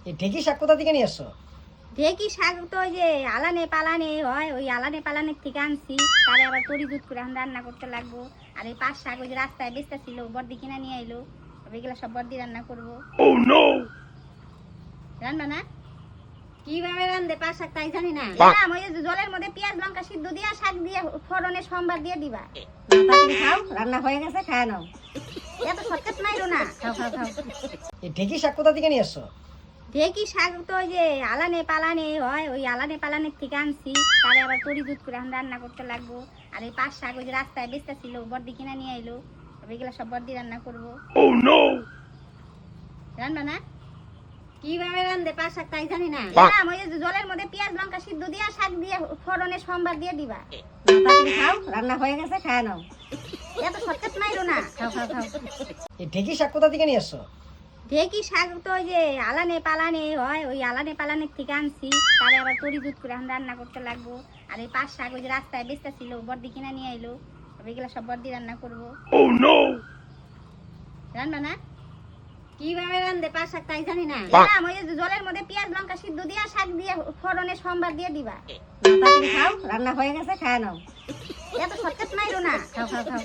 এই ঢেকি শাক কোথা থেকে নিয়ে আসছো? ঢেকি শাক তো ওই যে আলানে পালানে হয়, ওই আলানে পালানের থেকে আনছি। তারে আবার পরিজুত করে এখন রান্না করতে লাগবো। আর এই পাঁচ শাক ওই যে রাস্তায় বেচতে ছিল, বর্দি কিনা নিয়ে এলো। এগুলা সব বর্দি রান্না করবো। রান্না না কিভাবে রান্ধে পাঁচ শাক তাই জানি না। দিলাম ওই যে জলের মধ্যে পেঁয়াজ লঙ্কা সিদ্ধ দিয়া শাক দিয়ে ফোড়নে সম্বার দিয়ে দিবা। তাড়াতাড়ি খাও, রান্না হয়ে গেছে, খায় নাও। এত শর্টকাট মাইরো না। খাও খাও খাও। এই ঢেকি শাক কোথা থেকে নিয়ে আসছো? ঢেকি শাক তো ওই যে আলানে পালানে হয়, ওই আলানে পালানের থেকে আনছি। তারে আবার পরিজুত করে এখন রান্না করতে লাগবো। আর এই পাঁচ শাক ওই যে রাস্তায় বেচতে ছিল, বর্দি কিনা নিয়ে এলো। এগুলা সব বর্দি রান্না করবো। রান্না না কিভাবে রান্ধে পাঁচ শাক তাই জানি না। দিলাম ওই যে জলের মধ্যে পেঁয়াজ লঙ্কা সিদ্ধ দিয়া শাক দিয়ে ফোড়নে সম্বার দিয়ে দিবা। তাড়াতাড়ি খাও, রান্না হয়ে গেছে, খায় নাও। এত শর্টকাট মাইরো না। খাও খাও খাও। এই ঢেকি শাক কোথা থেকে নিয়ে আসছো? ঢেকি শাক তো ওই যে আলানে পালানে হয়, ওই আলানে পালানের থেকে আনছি। তারে আবার পরিজুত করে এখন রান্না করতে লাগবো। আর এই পাঁচ শাক ওই যে রাস্তায় বেচতে ছিল, বর্দি কিনা নিয়ে এলো। এগুলা সব বর্দি রান্না করবো। রান্না না কিভাবে রান্ধে পাঁচ শাক তাই জানি না। দিলাম ওই যে জলের মধ্যে পেঁয়াজ লঙ্কা সিদ্ধ দিয়া শাক দিয়ে ফোড়নে সম্বার দিয়ে দিবা। তাড়াতাড়ি খাও, রান্না হয়ে গেছে, খায় নাও। এত শর্টকাট মাইরো না। খাও খাও খাও।